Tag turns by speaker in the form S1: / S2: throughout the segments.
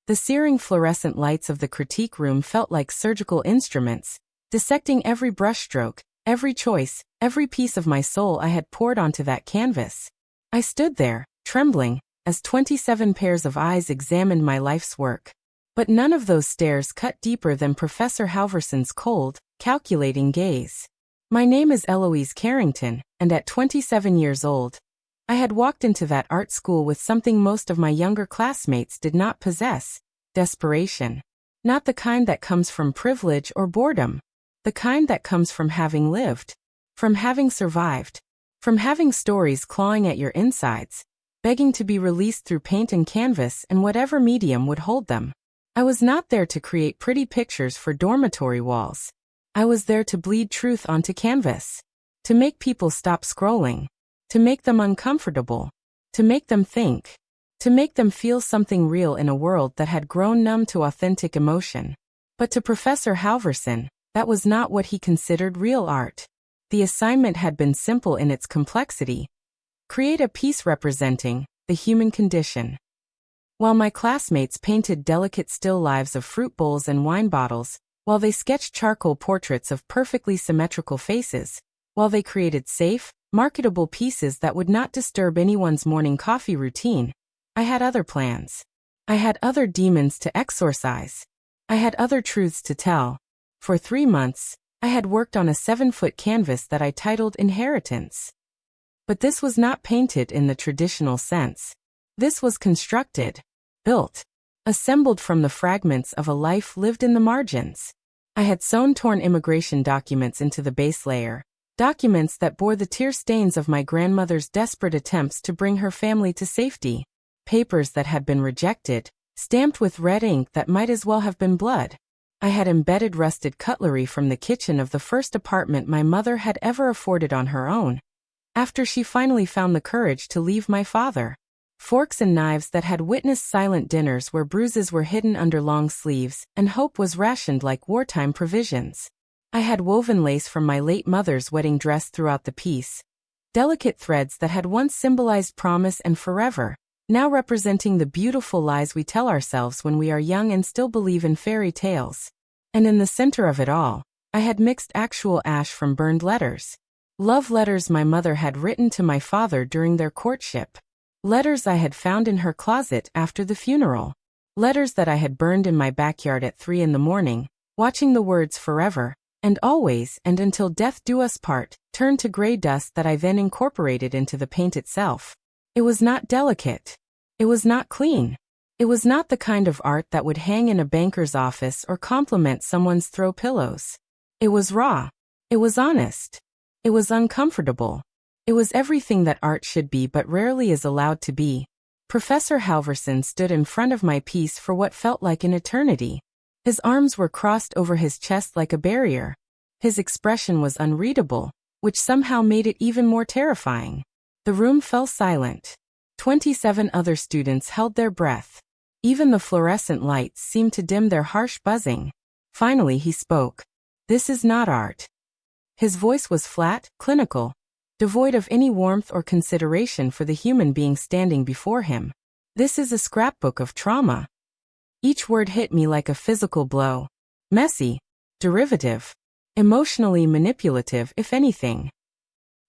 S1: The searing fluorescent lights of the critique room felt like surgical instruments, dissecting every brushstroke, every choice, every piece of my soul I had poured onto that canvas. I stood there, trembling, as 27 pairs of eyes examined my life's work. But none of those stares cut deeper than Professor Halverson's cold, calculating gaze. My name is Eloise Carrington, and at 27 years old, I had walked into that art school with something most of my younger classmates did not possess: desperation. Not the kind that comes from privilege or boredom. The kind that comes from having lived. From having survived. From having stories clawing at your insides, begging to be released through paint and canvas and whatever medium would hold them. I was not there to create pretty pictures for dormitory walls. I was there to bleed truth onto canvas. To make people stop scrolling. To make them uncomfortable. To make them think. To make them feel something real in a world that had grown numb to authentic emotion. But to Professor Halverson, that was not what he considered real art. The assignment had been simple in its complexity. Create a piece representing the human condition. While my classmates painted delicate still lives of fruit bowls and wine bottles, while they sketched charcoal portraits of perfectly symmetrical faces, while they created safe, marketable pieces that would not disturb anyone's morning coffee routine, I had other plans. I had other demons to exorcise. I had other truths to tell. For 3 months, I had worked on a 7-foot canvas that I titled Inheritance. But this was not painted in the traditional sense. This was constructed, built, assembled from the fragments of a life lived in the margins. I had sewn torn immigration documents into the base layer, documents that bore the tear stains of my grandmother's desperate attempts to bring her family to safety, papers that had been rejected, stamped with red ink that might as well have been blood. I had embedded rusted cutlery from the kitchen of the first apartment my mother had ever afforded on her own, after she finally found the courage to leave my father. Forks and knives that had witnessed silent dinners where bruises were hidden under long sleeves and hope was rationed like wartime provisions. I had woven lace from my late mother's wedding dress throughout the piece. Delicate threads that had once symbolized promise and forever, now representing the beautiful lies we tell ourselves when we are young and still believe in fairy tales. And in the center of it all, I had mixed actual ash from burned letters. Love letters my mother had written to my father during their courtship. Letters I had found in her closet after the funeral. Letters that I had burned in my backyard at 3 a.m, watching the words forever, and always and until death do us part, turned to gray dust that I then incorporated into the paint itself. It was not delicate. It was not clean. It was not the kind of art that would hang in a banker's office or complement someone's throw pillows. It was raw. It was honest. It was uncomfortable. It was everything that art should be but rarely is allowed to be. Professor Halverson stood in front of my piece for what felt like an eternity. His arms were crossed over his chest like a barrier. His expression was unreadable, which somehow made it even more terrifying. The room fell silent. 27 other students held their breath. Even the fluorescent lights seemed to dim their harsh buzzing. Finally he spoke. "This is not art." His voice was flat, clinical, devoid of any warmth or consideration for the human being standing before him. "This is a scrapbook of trauma." Each word hit me like a physical blow. Messy, derivative, emotionally manipulative if anything.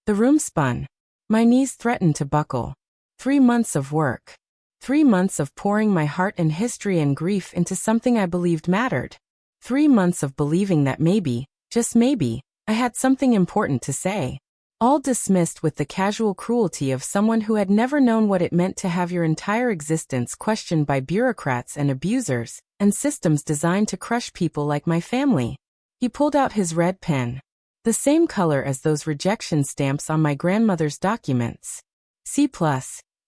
S1: The room spun. My knees threatened to buckle. 3 months of work. 3 months of pouring my heart and history and grief into something I believed mattered. 3 months of believing that maybe, just maybe, I had something important to say. All dismissed with the casual cruelty of someone who had never known what it meant to have your entire existence questioned by bureaucrats and abusers, and systems designed to crush people like my family. He pulled out his red pen. The same color as those rejection stamps on my grandmother's documents. C+,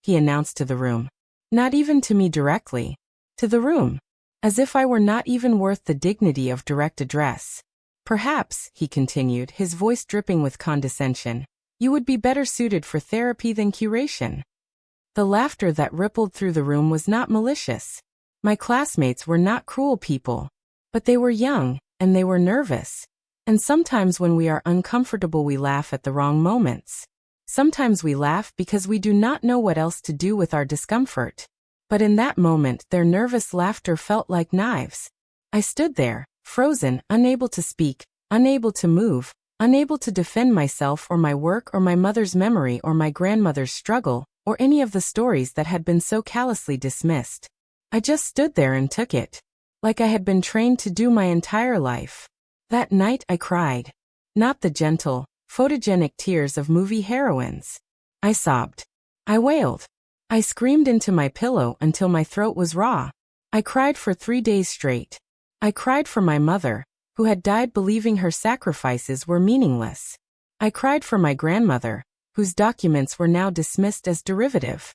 S1: he announced to the room. Not even to me directly. To the room. As if I were not even worth the dignity of direct address. "Perhaps," he continued, his voice dripping with condescension, "you would be better suited for therapy than curation." The laughter that rippled through the room was not malicious. My classmates were not cruel people. But they were young, and they were nervous. And sometimes when we are uncomfortable we laugh at the wrong moments. Sometimes we laugh because we do not know what else to do with our discomfort. But in that moment their nervous laughter felt like knives. I stood there, frozen, unable to speak, unable to move, unable to defend myself or my work or my mother's memory or my grandmother's struggle, or any of the stories that had been so callously dismissed. I just stood there and took it, like I had been trained to do my entire life. That night I cried. Not the gentle, photogenic tears of movie heroines. I sobbed. I wailed. I screamed into my pillow until my throat was raw. I cried for 3 days straight. I cried for my mother, who had died believing her sacrifices were meaningless. I cried for my grandmother, whose documents were now dismissed as derivative.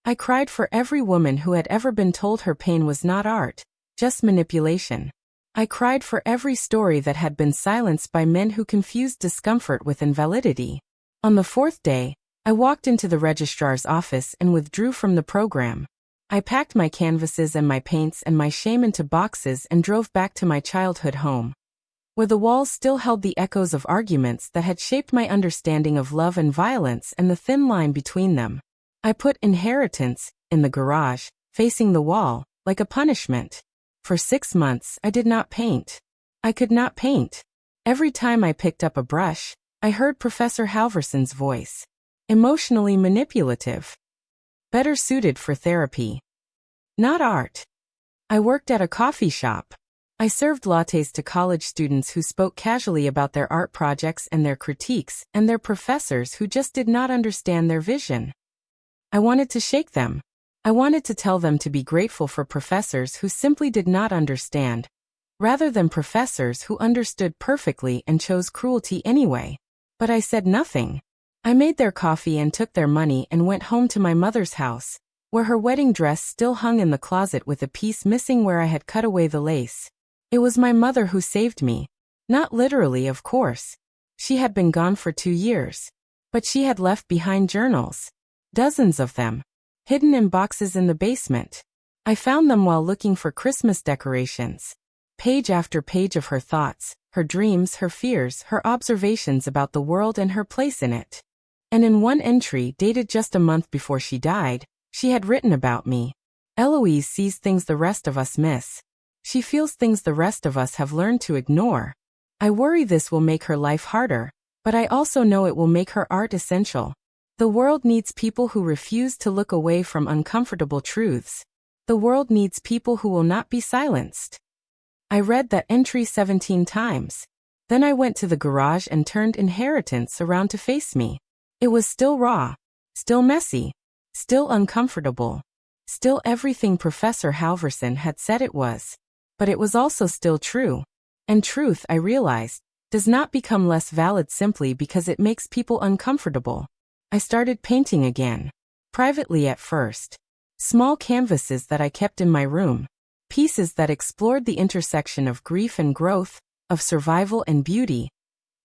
S1: I cried for every woman who had ever been told her pain was not art, just manipulation. I cried for every story that had been silenced by men who confused discomfort with invalidity. On the 4th day, I walked into the registrar's office and withdrew from the program. I packed my canvases and my paints and my shame into boxes and drove back to my childhood home, where the walls still held the echoes of arguments that had shaped my understanding of love and violence and the thin line between them. I put inheritance in the garage, facing the wall, like a punishment. For 6 months I did not paint. I could not paint. Every time I picked up a brush, I heard Professor Halverson's voice. Emotionally manipulative. Better suited for therapy. Not art. I worked at a coffee shop. I served lattes to college students who spoke casually about their art projects and their critiques, and their professors who just did not understand their vision. I wanted to shake them. I wanted to tell them to be grateful for professors who simply did not understand, rather than professors who understood perfectly and chose cruelty anyway. But I said nothing. I made their coffee and took their money and went home to my mother's house, where her wedding dress still hung in the closet with a piece missing where I had cut away the lace. It was my mother who saved me. Not literally, of course. She had been gone for 2 years. But she had left behind journals. Dozens of them. Hidden in boxes in the basement. I found them while looking for Christmas decorations. Page after page of her thoughts, her dreams, her fears, her observations about the world and her place in it. And in one entry, dated just a month before she died, she had written about me. Eloise sees things the rest of us miss. She feels things the rest of us have learned to ignore. I worry this will make her life harder, but I also know it will make her art essential. The world needs people who refuse to look away from uncomfortable truths. The world needs people who will not be silenced. I read that entry 17 times. Then I went to the garage and turned inheritance around to face me. It was still raw, still messy, still uncomfortable, still everything Professor Halverson had said it was. But it was also still true. And truth, I realized, does not become less valid simply because it makes people uncomfortable. I started painting again. Privately at first. Small canvases that I kept in my room. Pieces that explored the intersection of grief and growth, of survival and beauty,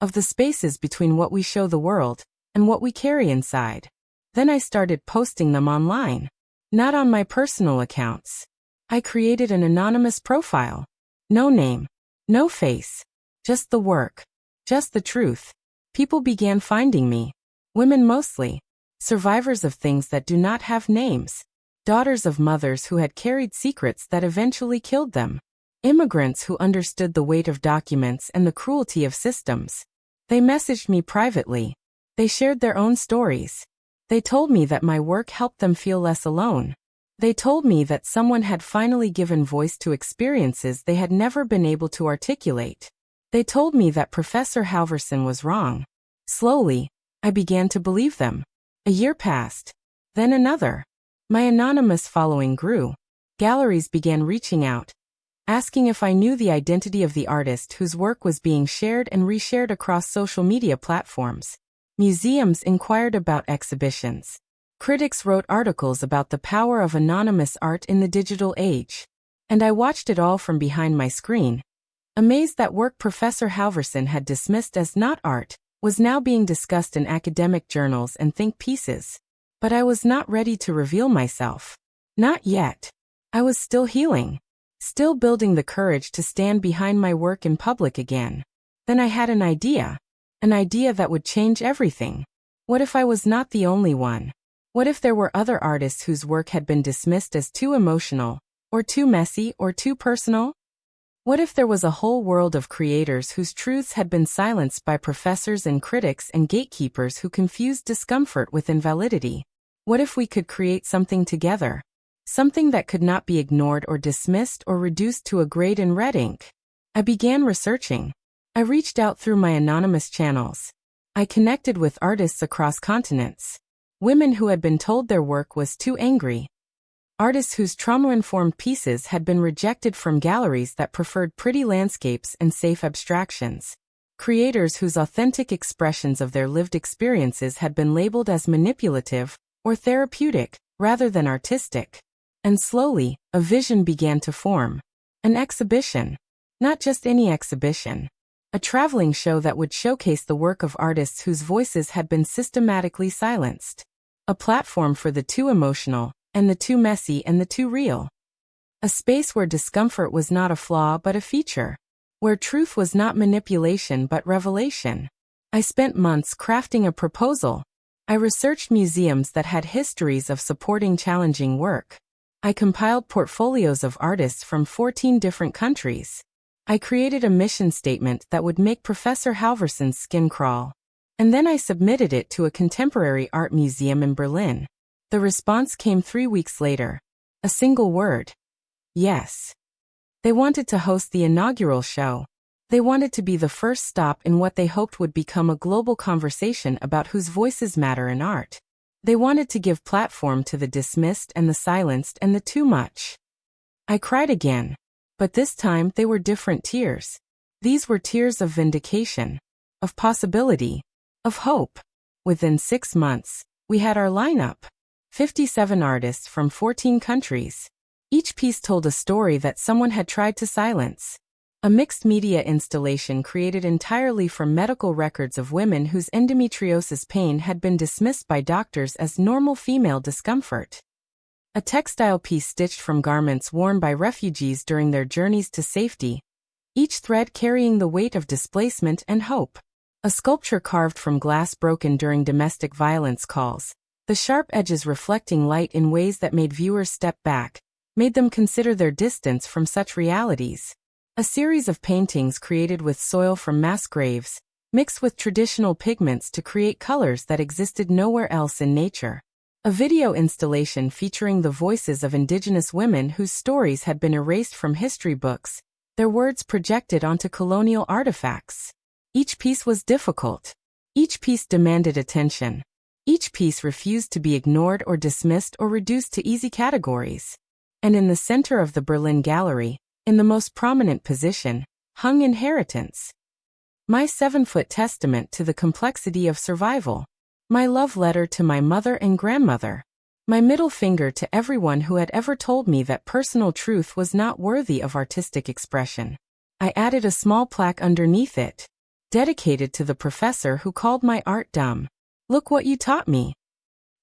S1: of the spaces between what we show the world and what we carry inside. Then I started posting them online. Not on my personal accounts. I created an anonymous profile. No name. No face. Just the work. Just the truth. People began finding me. Women mostly. Survivors of things that do not have names. Daughters of mothers who had carried secrets that eventually killed them. Immigrants who understood the weight of documents and the cruelty of systems. They messaged me privately. They shared their own stories. They told me that my work helped them feel less alone. They told me that someone had finally given voice to experiences they had never been able to articulate. They told me that Professor Halverson was wrong. Slowly, I began to believe them. A year passed. Then another. My anonymous following grew. Galleries began reaching out, asking if I knew the identity of the artist whose work was being shared and reshared across social media platforms. Museums inquired about exhibitions. Critics wrote articles about the power of anonymous art in the digital age. And I watched it all from behind my screen, amazed that work Professor Halverson had dismissed as not art was now being discussed in academic journals and think pieces. But I was not ready to reveal myself. Not yet. I was still healing. Still building the courage to stand behind my work in public again. Then I had an idea. An idea that would change everything. What if I was not the only one? What if there were other artists whose work had been dismissed as too emotional, or too messy, or too personal? What if there was a whole world of creators whose truths had been silenced by professors and critics and gatekeepers who confused discomfort with invalidity? What if we could create something together? Something that could not be ignored or dismissed or reduced to a grade in red ink? I began researching. I reached out through my anonymous channels. I connected with artists across continents. Women who had been told their work was too angry. Artists whose trauma-informed pieces had been rejected from galleries that preferred pretty landscapes and safe abstractions. Creators whose authentic expressions of their lived experiences had been labeled as manipulative or therapeutic rather than artistic. And slowly, a vision began to form. An exhibition. Not just any exhibition. A traveling show that would showcase the work of artists whose voices had been systematically silenced. A platform for the too emotional, and the too messy and the too real. A space where discomfort was not a flaw but a feature. Where truth was not manipulation but revelation. I spent months crafting a proposal. I researched museums that had histories of supporting challenging work. I compiled portfolios of artists from 14 different countries. I created a mission statement that would make Professor Halverson's skin crawl. And then I submitted it to a contemporary art museum in Berlin. The response came 3 weeks later. A single word. Yes. They wanted to host the inaugural show. They wanted to be the first stop in what they hoped would become a global conversation about whose voices matter in art. They wanted to give platform to the dismissed and the silenced and the too much. I cried again. But this time they were different tears. These were tears of vindication. Of possibility. Of hope. Within 6 months, we had our lineup. 57 artists from 14 countries. Each piece told a story that someone had tried to silence. A mixed media installation created entirely from medical records of women whose endometriosis pain had been dismissed by doctors as normal female discomfort. A textile piece stitched from garments worn by refugees during their journeys to safety, each thread carrying the weight of displacement and hope. A sculpture carved from glass broken during domestic violence calls. The sharp edges reflecting light in ways that made viewers step back, made them consider their distance from such realities. A series of paintings created with soil from mass graves, mixed with traditional pigments to create colors that existed nowhere else in nature. A video installation featuring the voices of indigenous women whose stories had been erased from history books, their words projected onto colonial artifacts. Each piece was difficult. Each piece demanded attention. Each piece refused to be ignored or dismissed or reduced to easy categories. And in the center of the Berlin Gallery, in the most prominent position, hung Inheritance. My 7-foot testament to the complexity of survival. My love letter to my mother and grandmother. My middle finger to everyone who had ever told me that personal truth was not worthy of artistic expression. I added a small plaque underneath it, dedicated to the professor who called my art dumb. Look what you taught me.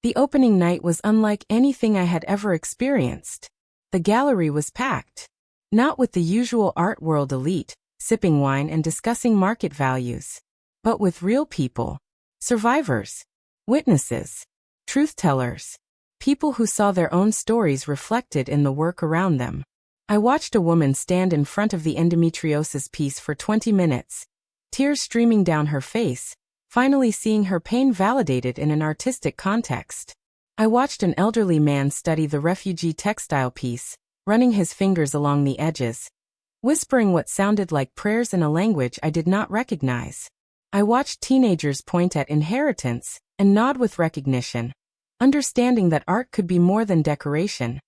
S1: The opening night was unlike anything I had ever experienced. The gallery was packed. Not with the usual art world elite, sipping wine and discussing market values, but with real people. Survivors. Witnesses. Truth-tellers. People who saw their own stories reflected in the work around them. I watched a woman stand in front of the endometriosis piece for 20 minutes, tears streaming down her face, finally seeing her pain validated in an artistic context. I watched an elderly man study the refugee textile piece, running his fingers along the edges, whispering what sounded like prayers in a language I did not recognize. I watched teenagers point at Inheritance and nod with recognition, understanding that art could be more than decoration,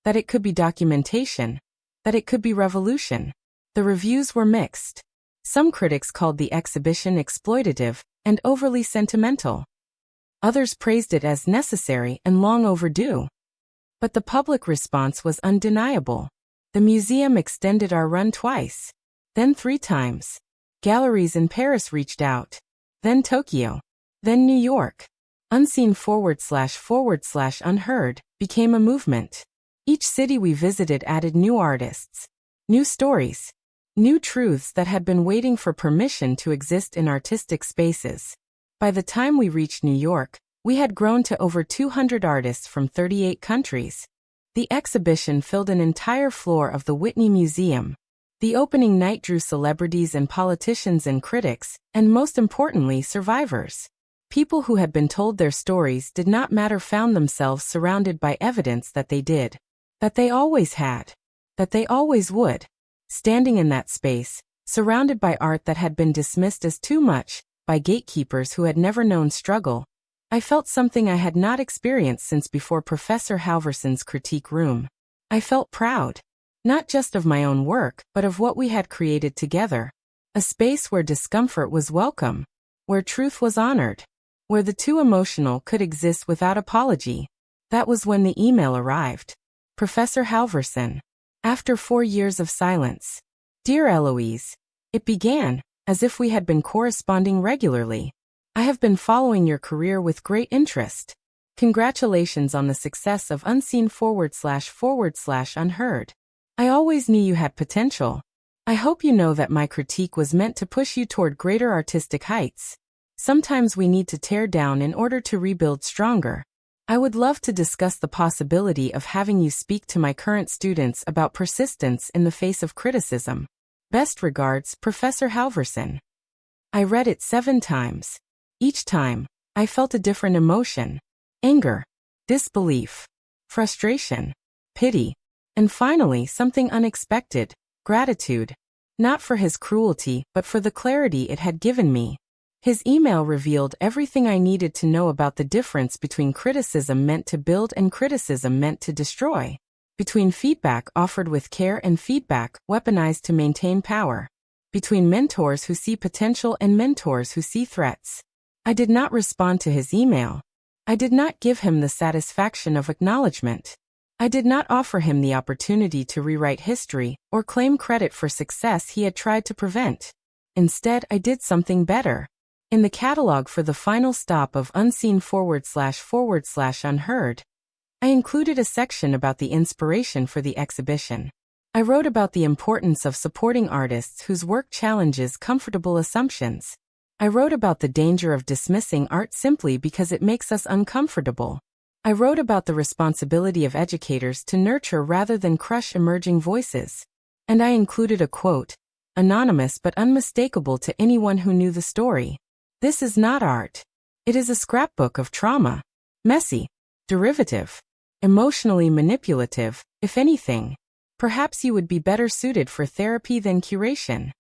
S1: that it could be documentation, that it could be revolution. The reviews were mixed. Some critics called the exhibition exploitative and overly sentimental. Others praised it as necessary and long overdue. But the public response was undeniable. The museum extended our run twice, then 3 times. Galleries in Paris reached out, then Tokyo, then New York. Unseen / unheard became a movement. Each city we visited added new artists, new stories, new truths that had been waiting for permission to exist in artistic spaces. By the time we reached New York, We had grown to over 200 artists from 38 countries. The exhibition filled an entire floor of the Whitney Museum. The opening night drew celebrities and politicians and critics, and most importantly, survivors. People who had been told their stories did not matter found themselves surrounded by evidence that they did. That they always had. That they always would. Standing in that space, surrounded by art that had been dismissed as too much, by gatekeepers who had never known struggle, I felt something I had not experienced since before Professor Halverson's critique room. I felt proud. Not just of my own work, but of what we had created together. A space where discomfort was welcome. Where truth was honored. Where the too emotional could exist without apology. That was when the email arrived. Professor Halverson. After 4 years of silence. Dear Eloise. It began, as if we had been corresponding regularly. I have been following your career with great interest. Congratulations on the success of Unseen//Unheard. I always knew you had potential. I hope you know that my critique was meant to push you toward greater artistic heights. Sometimes we need to tear down in order to rebuild stronger. I would love to discuss the possibility of having you speak to my current students about persistence in the face of criticism. Best regards, Professor Halverson. I read it 7 times. Each time, I felt a different emotion. Anger, disbelief, frustration, pity, and finally something unexpected, gratitude. Not for his cruelty, but for the clarity it had given me. His email revealed everything I needed to know about the difference between criticism meant to build and criticism meant to destroy. Between feedback offered with care and feedback weaponized to maintain power. Between mentors who see potential and mentors who see threats. I did not respond to his email. I did not give him the satisfaction of acknowledgement. I did not offer him the opportunity to rewrite history or claim credit for success he had tried to prevent. Instead, I did something better. In the catalog for the final stop of Unseen//Unheard, I included a section about the inspiration for the exhibition. I wrote about the importance of supporting artists whose work challenges comfortable assumptions. I wrote about the danger of dismissing art simply because it makes us uncomfortable. I wrote about the responsibility of educators to nurture rather than crush emerging voices. And I included a quote, anonymous but unmistakable to anyone who knew the story. This is not art. It is a scrapbook of trauma. Messy, derivative, emotionally manipulative, if anything. Perhaps you would be better suited for therapy than curation.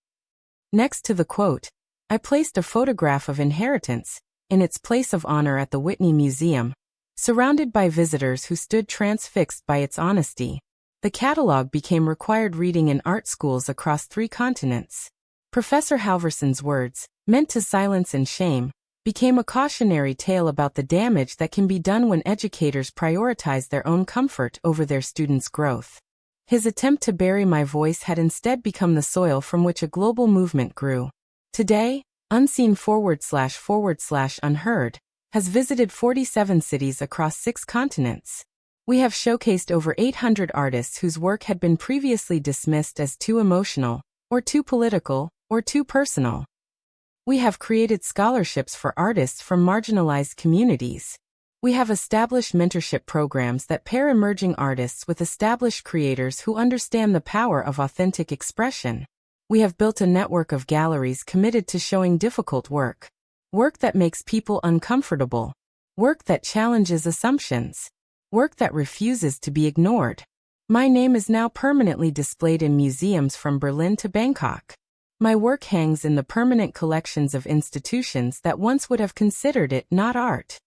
S1: Next to the quote, I placed a photograph of Inheritance, in its place of honor at the Whitney Museum, surrounded by visitors who stood transfixed by its honesty. The catalog became required reading in art schools across 3 continents. Professor Halverson's words, meant to silence and shame, became a cautionary tale about the damage that can be done when educators prioritize their own comfort over their students' growth. His attempt to bury my voice had instead become the soil from which a global movement grew. Today, Unseen//Unheard has visited 47 cities across 6 continents. We have showcased over 800 artists whose work had been previously dismissed as too emotional, or too political, or too personal. We have created scholarships for artists from marginalized communities. We have established mentorship programs that pair emerging artists with established creators who understand the power of authentic expression. We have built a network of galleries committed to showing difficult work. Work that makes people uncomfortable. Work that challenges assumptions. Work that refuses to be ignored. My name is now permanently displayed in museums from Berlin to Bangkok. My work hangs in the permanent collections of institutions that once would have considered it not art.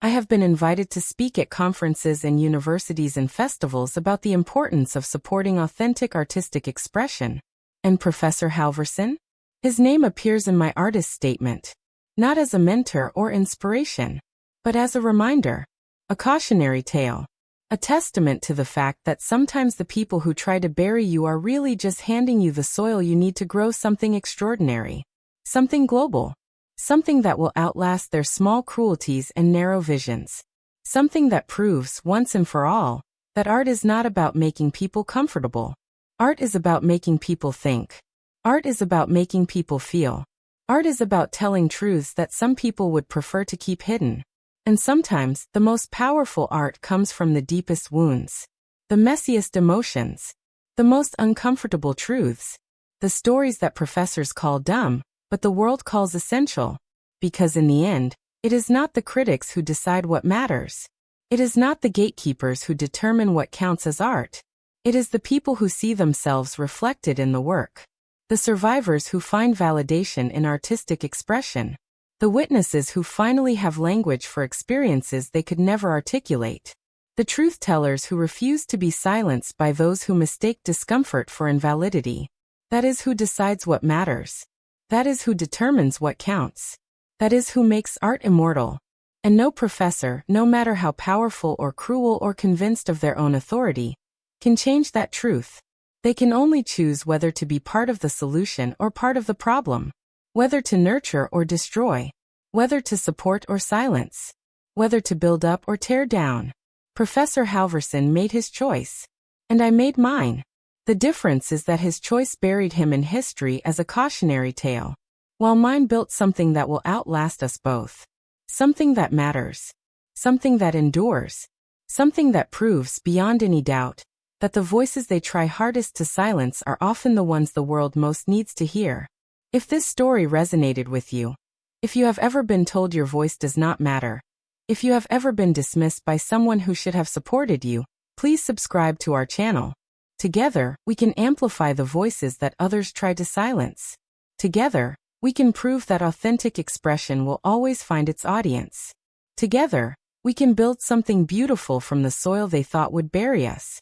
S1: I have been invited to speak at conferences and universities and festivals about the importance of supporting authentic artistic expression. And Professor Halverson? His name appears in my artist statement, not as a mentor or inspiration, but as a reminder, a cautionary tale, a testament to the fact that sometimes the people who try to bury you are really just handing you the soil you need to grow something extraordinary, something global, something that will outlast their small cruelties and narrow visions, something that proves, once and for all, that art is not about making people comfortable. Art is about making people think. Art is about making people feel. Art is about telling truths that some people would prefer to keep hidden. And sometimes, the most powerful art comes from the deepest wounds, the messiest emotions, the most uncomfortable truths, the stories that professors call dumb, but the world calls essential. Because in the end, it is not the critics who decide what matters. It is not the gatekeepers who determine what counts as art. It is the people who see themselves reflected in the work. The survivors who find validation in artistic expression. The witnesses who finally have language for experiences they could never articulate. The truth-tellers who refuse to be silenced by those who mistake discomfort for invalidity. That is who decides what matters. That is who determines what counts. That is who makes art immortal. And no professor, no matter how powerful or cruel or convinced of their own authority, can change that truth. They can only choose whether to be part of the solution or part of the problem. Whether to nurture or destroy. Whether to support or silence. Whether to build up or tear down. Professor Halverson made his choice. And I made mine. The difference is that his choice buried him in history as a cautionary tale, while mine built something that will outlast us both. Something that matters. Something that endures. Something that proves, beyond any doubt, that the voices they try hardest to silence are often the ones the world most needs to hear. If this story resonated with you, if you have ever been told your voice does not matter, if you have ever been dismissed by someone who should have supported you, please subscribe to our channel. Together, we can amplify the voices that others try to silence. Together, we can prove that authentic expression will always find its audience. Together, we can build something beautiful from the soil they thought would bury us.